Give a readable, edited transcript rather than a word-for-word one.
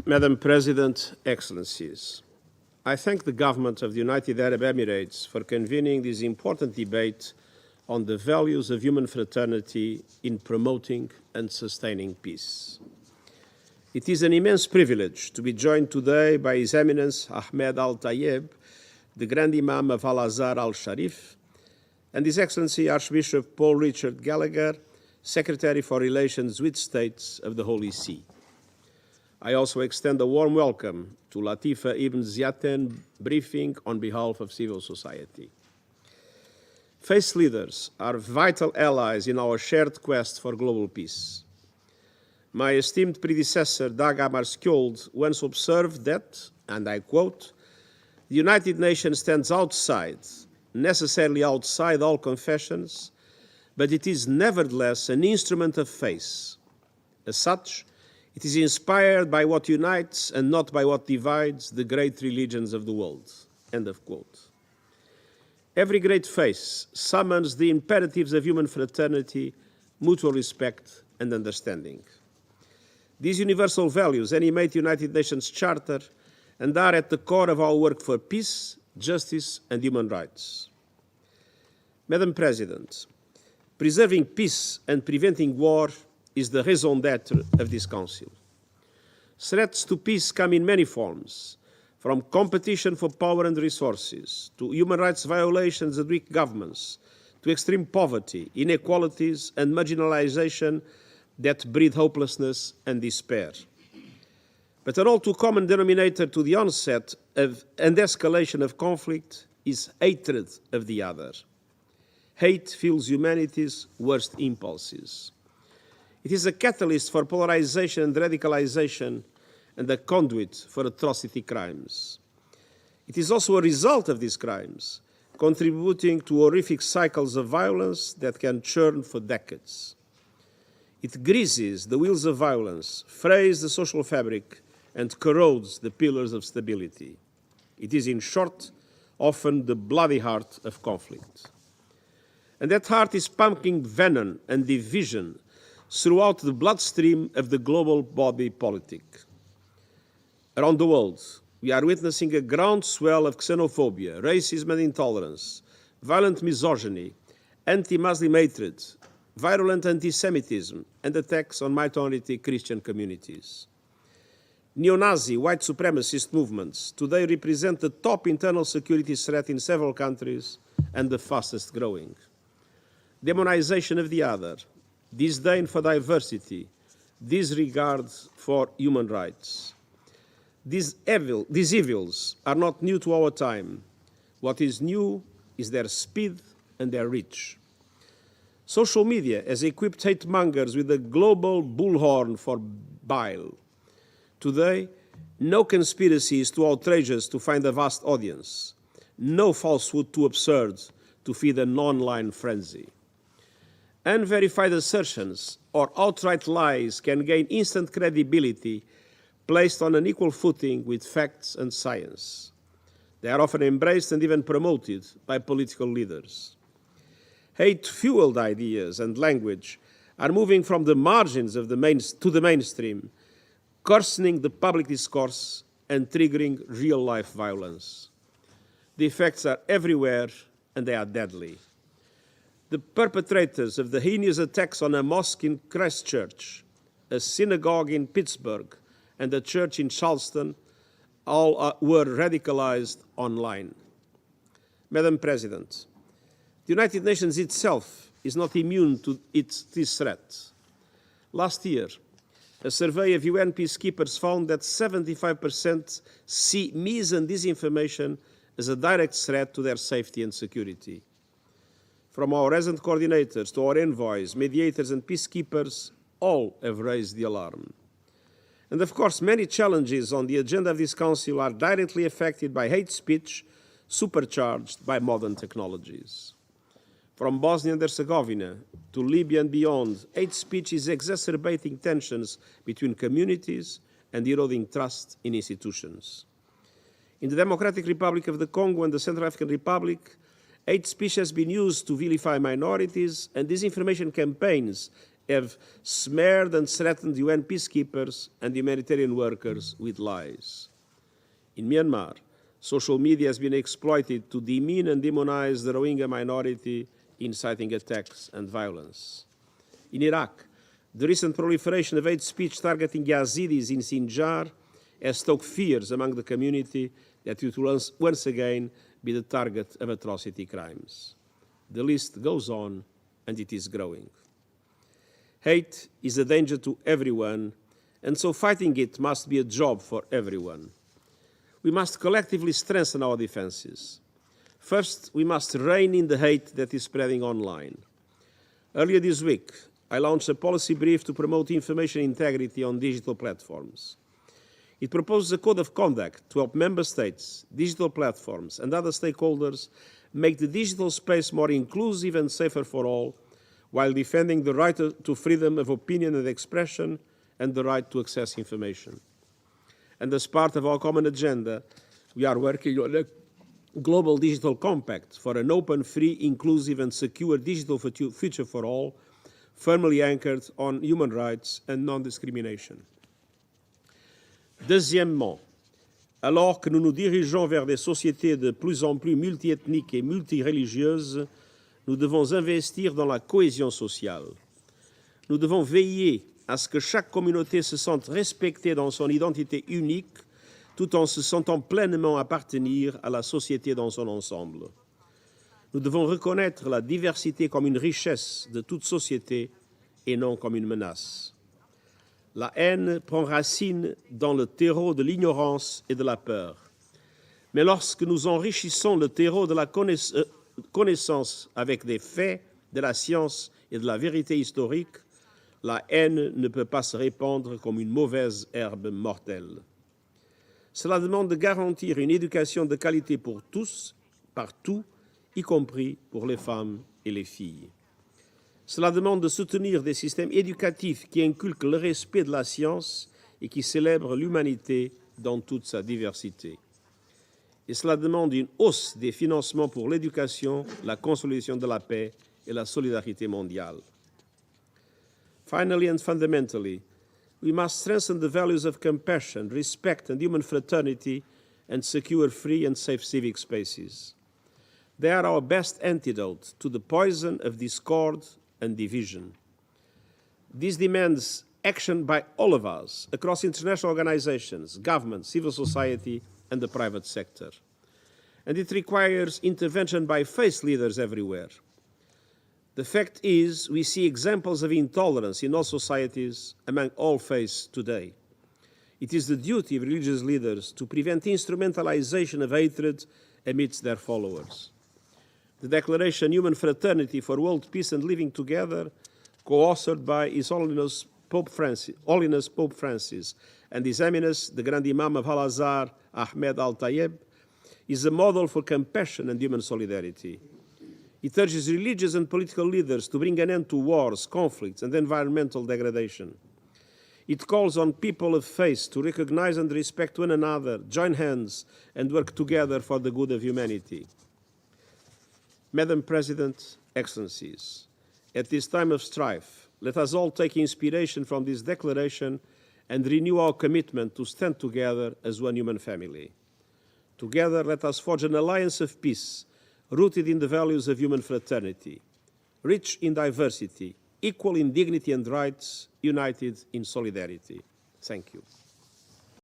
Madam President, Excellencies, I thank the government of the United Arab Emirates for convening this important debate on the values of human fraternity in promoting and sustaining peace. It is an immense privilege to be joined today by His Eminence Ahmed Al-Tayeb, the Grand Imam of Al-Azhar Al-Sharif, and His Excellency Archbishop Paul Richard Gallagher, Secretary for Relations with States of the Holy See. I also extend a warm welcome to Latifa Ibn Ziyaten briefing on behalf of civil society. Faith leaders are vital allies in our shared quest for global peace. My esteemed predecessor, Dag Hammarskjöld, once observed that, and I quote, "The United Nations stands outside, necessarily outside all confessions, but it is nevertheless an instrument of faith. As such, it is inspired by what unites and not by what divides the great religions of the world." End of quote. Every great faith summons the imperatives of human fraternity, mutual respect, and understanding. These universal values animate the United Nations Charter and are at the core of our work for peace, justice, and human rights. Madam President, preserving peace and preventing war is the raison d'être of this Council. Threats to peace come in many forms, from competition for power and resources, to human rights violations and weak governments, to extreme poverty, inequalities, and marginalization that breed hopelessness and despair. But an all too common denominator to the onset of and escalation of conflict is hatred of the other. Hate fuels humanity's worst impulses. It is a catalyst for polarization and radicalization and a conduit for atrocity crimes. It is also a result of these crimes, contributing to horrific cycles of violence that can churn for decades. It greases the wheels of violence, frays the social fabric, and corrodes the pillars of stability. It is, in short, often the bloody heart of conflict. And that heart is pumping venom and division throughout the bloodstream of the global body politic. Around the world, we are witnessing a groundswell of xenophobia, racism and intolerance, violent misogyny, anti-Muslim hatred, virulent anti-Semitism, and attacks on minority Christian communities. Neo-Nazi, white supremacist movements today represent the top internal security threat in several countries and the fastest growing. Demonization of the other, disdain for diversity, disregard for human rights. These evils are not new to our time. What is new is their speed and their reach. Social media has equipped hate mongers with a global bullhorn for bile. Today, no conspiracy is too outrageous to find a vast audience, no falsehood too absurd to feed an online frenzy. Unverified assertions or outright lies can gain instant credibility placed on an equal footing with facts and science. They are often embraced and even promoted by political leaders. Hate-fueled ideas and language are moving from the margins of to the mainstream, coarsening the public discourse and triggering real-life violence. The effects are everywhere and they are deadly. The perpetrators of the heinous attacks on a mosque in Christchurch, a synagogue in Pittsburgh, and a church in Charleston all were radicalized online. Madam President, the United Nations itself is not immune to this threat. Last year, a survey of UN peacekeepers found that 75% see mis and disinformation as a direct threat to their safety and security. From our resident coordinators to our envoys, mediators, and peacekeepers, all have raised the alarm. And of course, many challenges on the agenda of this Council are directly affected by hate speech, supercharged by modern technologies. From Bosnia and Herzegovina to Libya and beyond, hate speech is exacerbating tensions between communities and eroding trust in institutions. In the Democratic Republic of the Congo and the Central African Republic, hate speech has been used to vilify minorities, and disinformation campaigns have smeared and threatened UN peacekeepers and humanitarian workers with lies. In Myanmar, social media has been exploited to demean and demonize the Rohingya minority, inciting attacks and violence. In Iraq, the recent proliferation of hate speech targeting Yazidis in Sinjar has stoked fears among the community that it will once again be the target of atrocity crimes. The list goes on, and it is growing. Hate is a danger to everyone, and so fighting it must be a job for everyone. We must collectively strengthen our defenses. First, we must rein in the hate that is spreading online. Earlier this week, I launched a policy brief to promote information integrity on digital platforms. It proposes a code of conduct to help member states, digital platforms, and other stakeholders make the digital space more inclusive and safer for all, while defending the right to freedom of opinion and expression and the right to access information. And as part of our common agenda, we are working on a global digital compact for an open, free, inclusive, and secure digital future for all, firmly anchored on human rights and non-discrimination. Deuxièmement, alors que nous nous dirigeons vers des sociétés de plus en plus multiethniques et multireligieuses, nous devons investir dans la cohésion sociale. Nous devons veiller à ce que chaque communauté se sente respectée dans son identité unique, tout en se sentant pleinement appartenir à la société dans son ensemble. Nous devons reconnaître la diversité comme une richesse de toute société et non comme une menace. La haine prend racine dans le terreau de l'ignorance et de la peur. Mais lorsque nous enrichissons le terreau de la connaissance avec des faits, de la science et de la vérité historique, la haine ne peut pas se répandre comme une mauvaise herbe mortelle. Cela demande de garantir une éducation de qualité pour tous, partout, y compris pour les femmes et les filles. Cela demande de soutenir des systèmes éducatifs qui inculquent le respect de la science et qui célèbrent l'humanité dans toute sa diversité. Et cela demande une hausse des financements pour l'éducation, la consolidation de la paix et la solidarité mondiale. Finally and fundamentally, we must strengthen the values of compassion, respect, and human fraternity and secure free and safe civic spaces. They are our best antidote to the poison of discord and division. This demands action by all of us across international organizations, government, civil society, and the private sector. And it requires intervention by faith leaders everywhere. The fact is, we see examples of intolerance in all societies among all faiths today. It is the duty of religious leaders to prevent instrumentalization of hatred amidst their followers. The Declaration Human Fraternity for World Peace and Living Together, co-authored by His Holiness Pope Francis and His Eminence, the Grand Imam of Al-Azhar, Ahmed Al-Tayeb, is a model for compassion and human solidarity. It urges religious and political leaders to bring an end to wars, conflicts, and environmental degradation. It calls on people of faith to recognize and respect one another, join hands, and work together for the good of humanity. Madam President, Excellencies, at this time of strife, let us all take inspiration from this declaration and renew our commitment to stand together as one human family. Together, let us forge an alliance of peace, rooted in the values of human fraternity, rich in diversity, equal in dignity and rights, united in solidarity. Thank you.